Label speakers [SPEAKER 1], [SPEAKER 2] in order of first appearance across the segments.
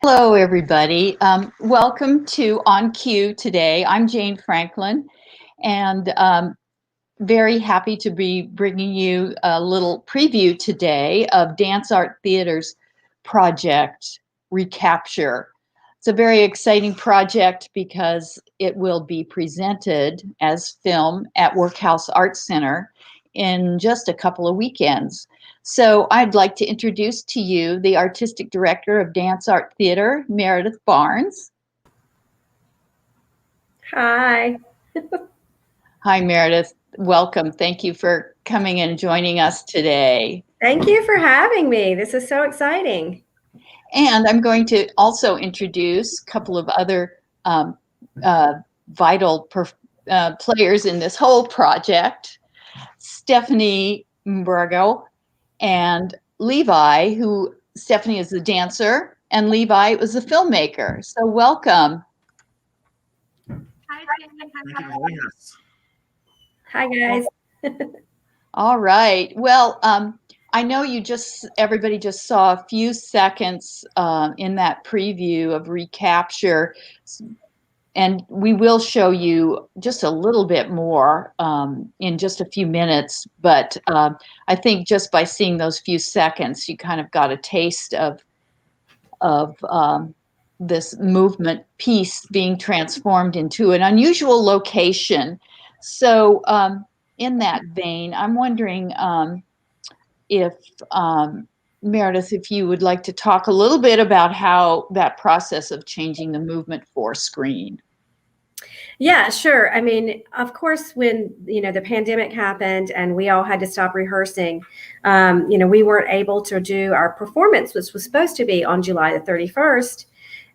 [SPEAKER 1] Hello, everybody. Welcome to On Cue today. I'm Jane Franklin, and very happy to be bringing you a little preview today of Dance Art Theater's project, Recapture. It's a very exciting project because it will be presented as film at Workhouse Arts Center in just a couple of weekends. So I'd like to introduce to you the artistic director of Dance Art Theater, Meredith Barnes.
[SPEAKER 2] Hi.
[SPEAKER 1] Hi, Meredith. Welcome. Thank you for coming and joining us today.
[SPEAKER 2] Thank you for having me. This is so exciting.
[SPEAKER 1] And I'm going to also introduce a couple of other vital players in this whole project. Stephanie Mberego and Levi, who Stephanie is the dancer and Levi was the filmmaker. So welcome.
[SPEAKER 3] Hi, Stephanie.
[SPEAKER 2] Hi, guys.
[SPEAKER 1] All right. Well, I know everybody just saw a few seconds in that preview of Recapture, and we will show you just a little bit more in just a few minutes. But I think just by seeing those few seconds, you kind of got a taste of this movement piece being transformed into an unusual location. So in that vein, I'm wondering if Meredith, if you would like to talk a little bit about how that process of changing the movement for screen.
[SPEAKER 2] Yeah, sure. I mean, of course, when, the pandemic happened and we all had to stop rehearsing, we weren't able to do our performance, which was supposed to be on July the 31st.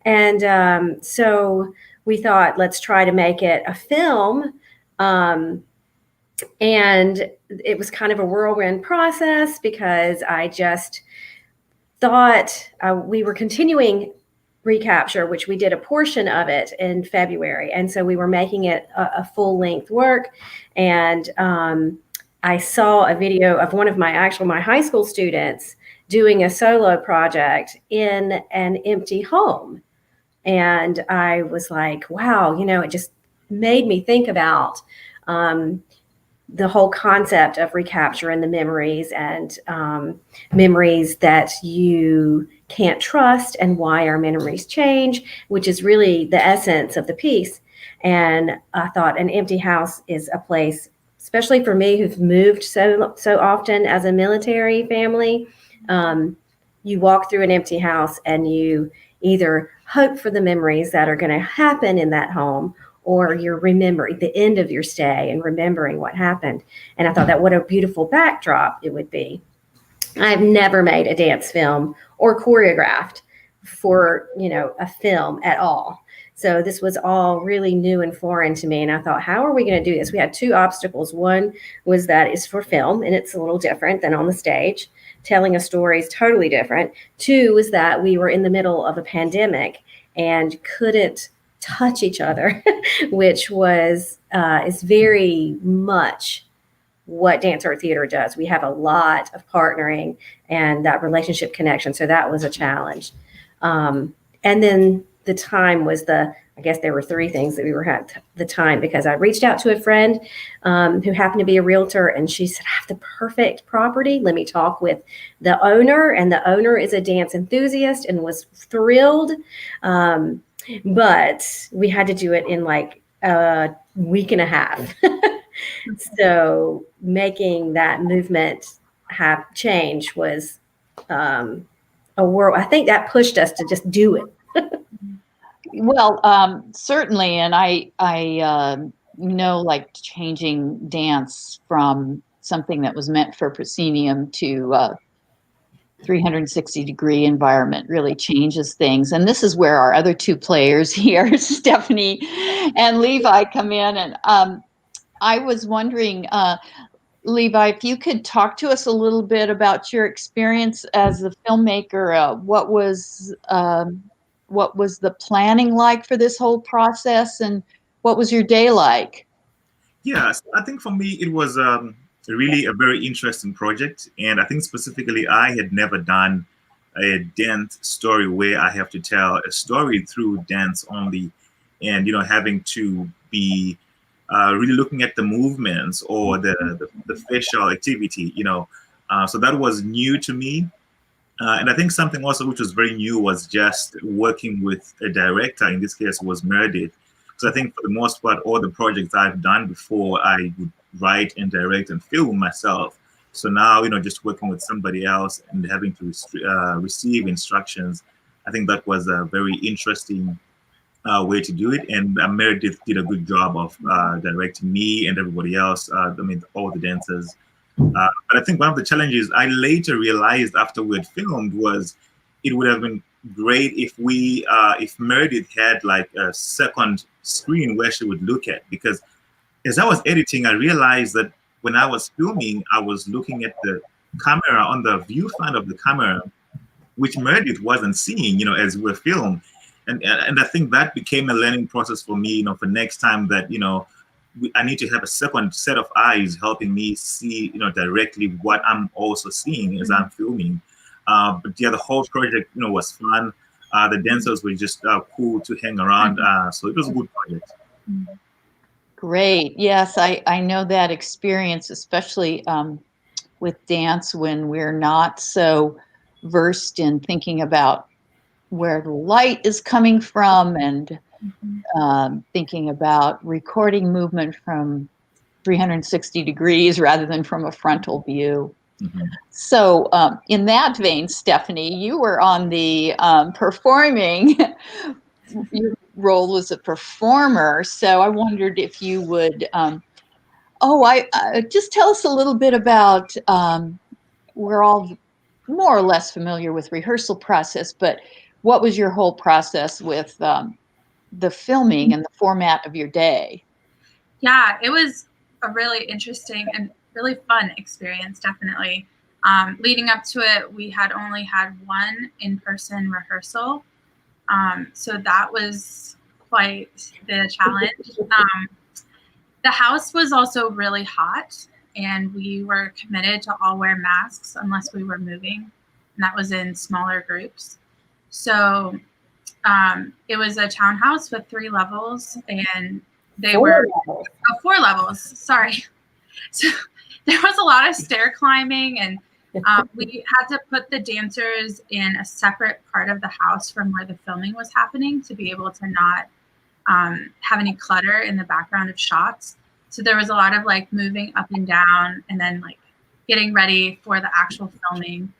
[SPEAKER 2] And so we thought, let's try to make it a film. And it was kind of a whirlwind process because I just thought we were continuing Recapture, which we did a portion of it in February. And so we were making it a full-length work. And I saw a video of one of my high school students doing a solo project in an empty home. And I was like, wow, it just made me think about the whole concept of recapture and the memories and memories that you can't trust and why our memories change, which is really the essence of the piece. And I thought an empty house is a place, especially for me who've moved so often as a military family. You walk through an empty house and you either hope for the memories that are going to happen in that home, or you're remembering the end of your stay and remembering what happened. And I thought that what a beautiful backdrop it would be. I've never made a dance film or choreographed for, a film at all. So this was all really new and foreign to me. And I thought, how are we going to do this? We had two obstacles. One was that it's for film and it's a little different than on the stage. Telling a story is totally different. Two was that we were in the middle of a pandemic and couldn't touch each other, which was is very much what Dance Art Theater does. We have a lot of partnering and that relationship connection. So that was a challenge. And then the time was I guess there were three things that we were at the time, because I reached out to a friend who happened to be a realtor, and she said, I have the perfect property. Let me talk with the owner. And the owner is a dance enthusiast and was thrilled. But we had to do it in like a week and a half. So making that movement change was a world. I think that pushed us to just do it.
[SPEAKER 1] Well, certainly, and I know, like, changing dance from something that was meant for proscenium to 360-degree environment really changes things. And this is where our other two players here, Stephanie and Levi, come in. And I was wondering, Levi, if you could talk to us a little bit about your experience as a filmmaker. What was the planning like for this whole process, and what was your day like?
[SPEAKER 3] Yes, I think for me it was really a very interesting project, and I think specifically I had never done a dance story where I have to tell a story through dance only, and having to be really looking at the movements or the facial activity. So that was new to me. And I think something also which was very new was just working with a director. In this case, was Meredith. So I think for the most part, all the projects I've done before, I would write and direct and film myself. So now, just working with somebody else and having to receive instructions, I think that was a very interesting way to do it. And Meredith did a good job of directing me and everybody else. All the dancers. But I think one of the challenges I later realized after we had filmed was it would have been great if Meredith had like a second screen where she would look at, because as I was editing, I realized that when I was filming, I was looking at the camera on the viewfinder of the camera, which Meredith wasn't seeing, as we filmed. And I think that became a learning process for me, for next time that, I need to have a second set of eyes helping me see, directly what I'm also seeing as I'm filming. But yeah, the whole project, was fun. The dancers were just cool to hang around. So it was a good project.
[SPEAKER 1] Great. Yes, I know that experience, especially with dance when we're not so versed in thinking about where the light is coming from and thinking about recording movement from 360 degrees rather than from a frontal view.
[SPEAKER 3] Mm-hmm.
[SPEAKER 1] So in that vein, Stephanie, you were on the performing, your role as a performer. So I wondered if you would, just tell us a little bit about, we're all more or less familiar with rehearsal process, but what was your whole process with the filming and the format of your day?
[SPEAKER 4] Yeah, it was a really interesting and really fun experience, definitely. Leading up to it, we had only had one in-person rehearsal. So that was quite the challenge. The house was also really hot, and we were committed to all wear masks unless we were moving, and that was in smaller groups. So it was a townhouse with 3 levels, and they were 4 levels. Sorry. So there was a lot of stair climbing, and we had to put the dancers in a separate part of the house from where the filming was happening to be able to not have any clutter in the background of shots. So there was a lot of like moving up and down and then like getting ready for the actual filming.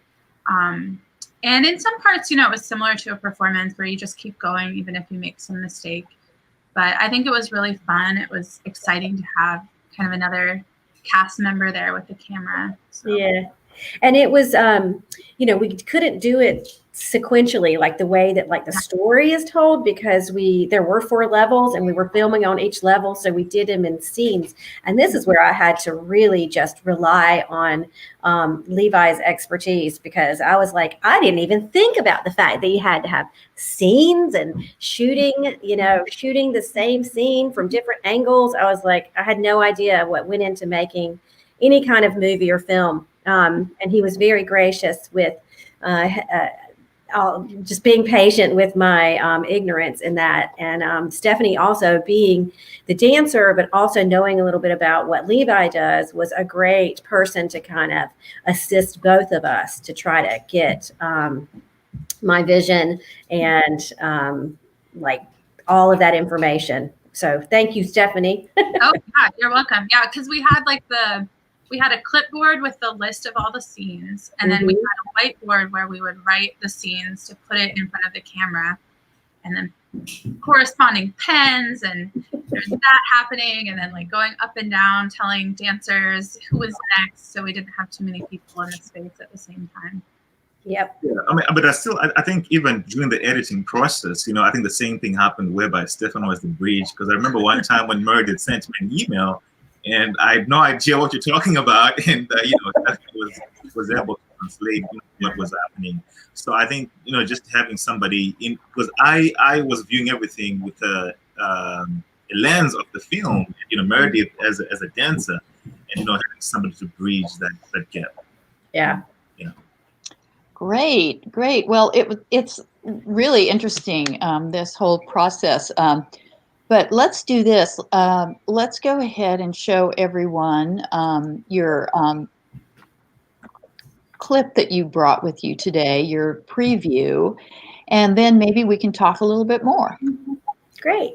[SPEAKER 4] And in some parts, it was similar to a performance where you just keep going even if you make some mistake. But I think it was really fun. It was exciting to have kind of another cast member there with the camera. So.
[SPEAKER 2] Yeah. And it was, we couldn't do it sequentially, like the way that like the story is told, because there were 4 levels and we were filming on each level. So we did them in scenes. And this is where I had to really just rely on Levi's expertise, because I was like, I didn't even think about the fact that you had to have scenes and shooting the same scene from different angles. I was like, I had no idea what went into making any kind of movie or film. And he was very gracious with just being patient with my ignorance in that. And Stephanie also being the dancer, but also knowing a little bit about what Levi does, was a great person to kind of assist both of us to try to get my vision and like all of that information. So thank you, Stephanie.
[SPEAKER 4] Oh, yeah, you're welcome. Yeah, because we had we had a clipboard with the list of all the scenes, and then we had a whiteboard where we would write the scenes to put it in front of the camera, and then corresponding pens, and there's that happening, and then like going up and down telling dancers who was next, so we didn't have too many people in the space at the same time.
[SPEAKER 2] Yep.
[SPEAKER 3] Yeah, but I think even during the editing process, I think the same thing happened whereby Stefan was the bridge, because I remember one time when Meredith sent me an email, and I had no idea what you're talking about, and was able to translate what was happening. So I think just having somebody in, because I was viewing everything with a lens of the film, Meredith as a dancer, and having somebody to bridge that gap.
[SPEAKER 2] Yeah.
[SPEAKER 1] Great, great. Well, it's really interesting, this whole process. But let's do this. Let's go ahead and show everyone your clip that you brought with you today, your preview, and then maybe we can talk a little bit more.
[SPEAKER 2] Great.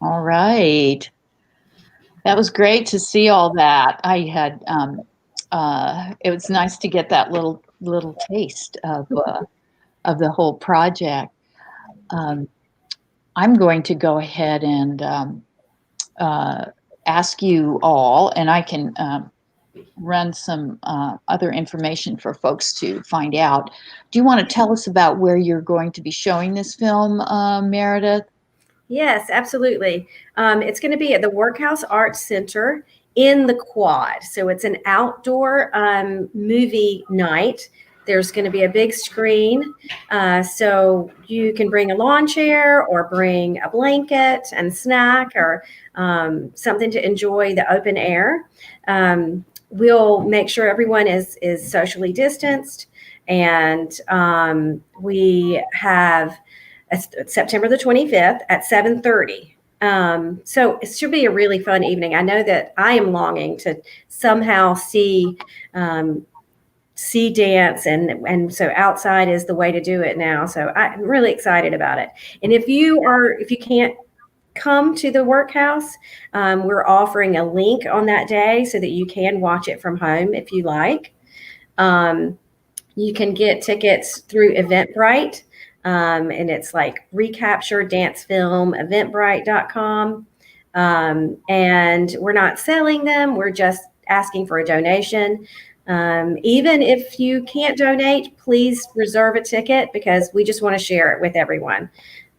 [SPEAKER 1] All right. That was great to see all that. I had, it was nice to get that little taste of the whole project. I'm going to go ahead and ask you all, and I can run some other information for folks to find out. Do you want to tell us about where you're going to be showing this film, Meredith?
[SPEAKER 2] Yes, absolutely. It's going to be at the Workhouse Arts Center in the Quad. So it's an outdoor movie night. There's going to be a big screen. So you can bring a lawn chair or bring a blanket and snack or something to enjoy the open air. We'll make sure everyone is socially distanced. And we have September the 25th at 7:30. So it should be a really fun evening. I know that I am longing to somehow see dance, and so outside is the way to do it now. So I'm really excited about it. And if you can't come to the workhouse, we're offering a link on that day so that you can watch it from home if you like. You can get tickets through Eventbrite. And it's like Recapture Dance Film, Eventbrite.com. And we're not selling them. We're just asking for a donation. Even if you can't donate, please reserve a ticket because we just want to share it with everyone.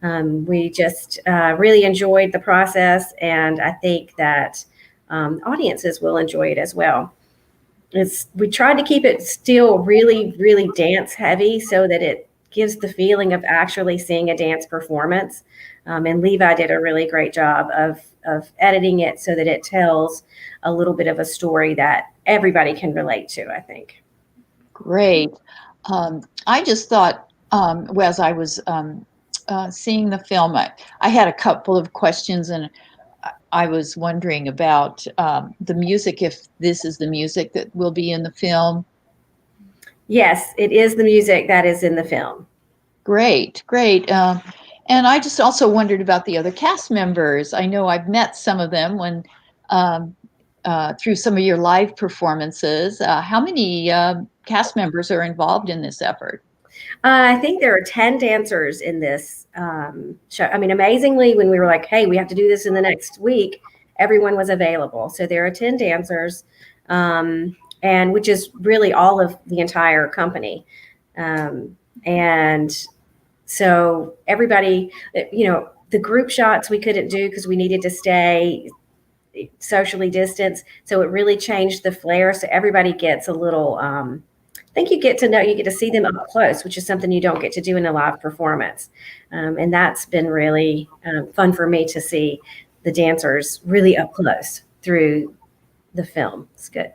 [SPEAKER 2] We just really enjoyed the process, and I think that audiences will enjoy it as well. We tried to keep it still really, really dance heavy so that it gives the feeling of actually seeing a dance performance. And Levi did a really great job of editing it so that it tells a little bit of a story that everybody can relate to, I think.
[SPEAKER 1] Great. I just thought, as I was seeing the film, I had a couple of questions, and I was wondering about the music, if this is the music that will be in the film.
[SPEAKER 2] Yes, it is the music that is in the film.
[SPEAKER 1] Great, great. And I just also wondered about the other cast members. I know I've met some of them when through some of your live performances. How many cast members are involved in this effort?
[SPEAKER 2] I think there are 10 dancers in this show. I mean, amazingly, when we were like, hey, we have to do this in the next week, everyone was available. So there are 10 dancers, and which is really all of the entire company. And so everybody, the group shots we couldn't do because we needed to stay socially distanced. So it really changed the flair. So everybody gets a little, I think you get to see them up close, which is something you don't get to do in a live performance. And that's been really fun for me to see the dancers really up close through the film. It's good.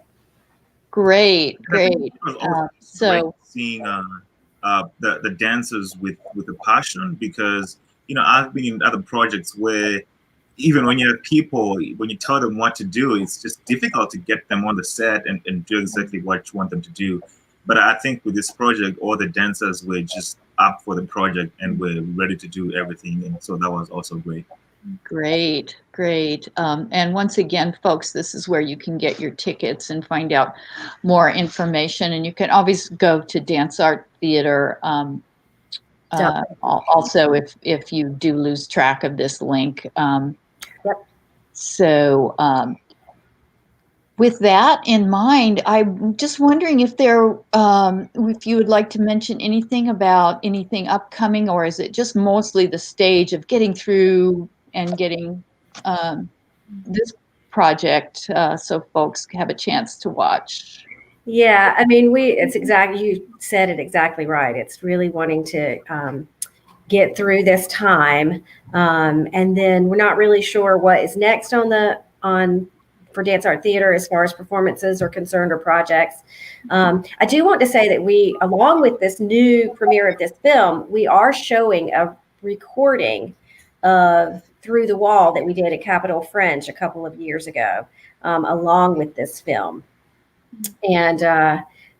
[SPEAKER 1] Great.
[SPEAKER 3] So seeing the dancers with a passion, because I've been in other projects where even when you have people, when you tell them what to do, it's just difficult to get them on the set and do exactly what you want them to do. But I think with this project, all the dancers were just up for the project and were ready to do everything, and so that was also great.
[SPEAKER 1] Great. And once again, folks, this is where you can get your tickets and find out more information. And you can always go to DanceArtTheater. Also, if you do lose track of this link.
[SPEAKER 2] Yep.
[SPEAKER 1] So with that in mind, I'm just wondering if if you would like to mention anything about anything upcoming, or is it just mostly the stage of getting through and getting this project so folks have a chance to watch?
[SPEAKER 2] Yeah, I mean, you said it exactly right. It's really wanting to get through this time. And then we're not really sure what is next for DanceArtTheater as far as performances are concerned or projects. I do want to say that we, along with this new premiere of this film, we are showing a recording of Through the Wall that we did at Capitol Fringe a couple of years ago, along with this film. And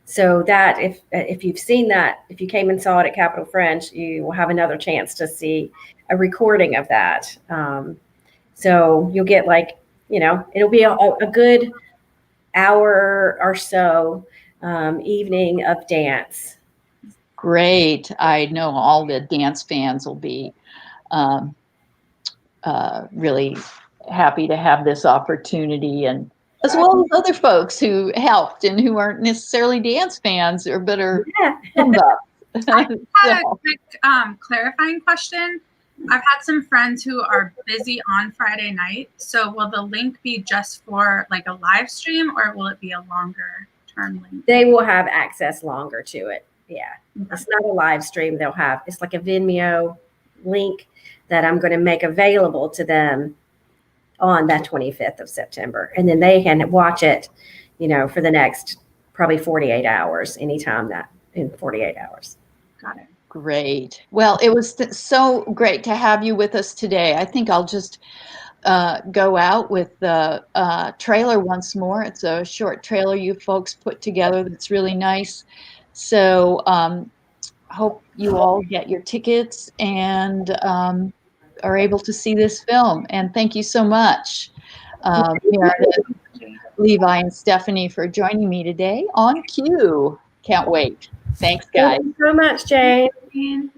[SPEAKER 2] so that if you've seen that, if you came and saw it at Capitol Fringe, you will have another chance to see a recording of that. So you'll get it'll be a good hour or so evening of dance.
[SPEAKER 1] Great. I know all the dance fans will be really happy to have this opportunity, and as well as other folks who helped and who aren't necessarily dance fans but are thumbs up.
[SPEAKER 4] I had a quick clarifying question. I've had some friends who are busy on Friday night. So will the link be just for like a live stream, or will it be a longer term link?
[SPEAKER 2] They will have access longer to it. Yeah. It's not a live stream. It's like a Vimeo link that I'm going to make available to them on that 25th of September. And then they can watch it, for the next probably 48 hours, anytime in 48 hours.
[SPEAKER 4] Got it.
[SPEAKER 1] Great. Well, it was so great to have you with us today. I think I'll just go out with the trailer once more. It's a short trailer you folks put together that's really nice. So hope you all get your tickets and are able to see this film. And thank you so much, Meredith, Levi, and Stephanie, for joining me today on Cue. Can't wait. Thanks, guys.
[SPEAKER 2] Thank you so much, Jane.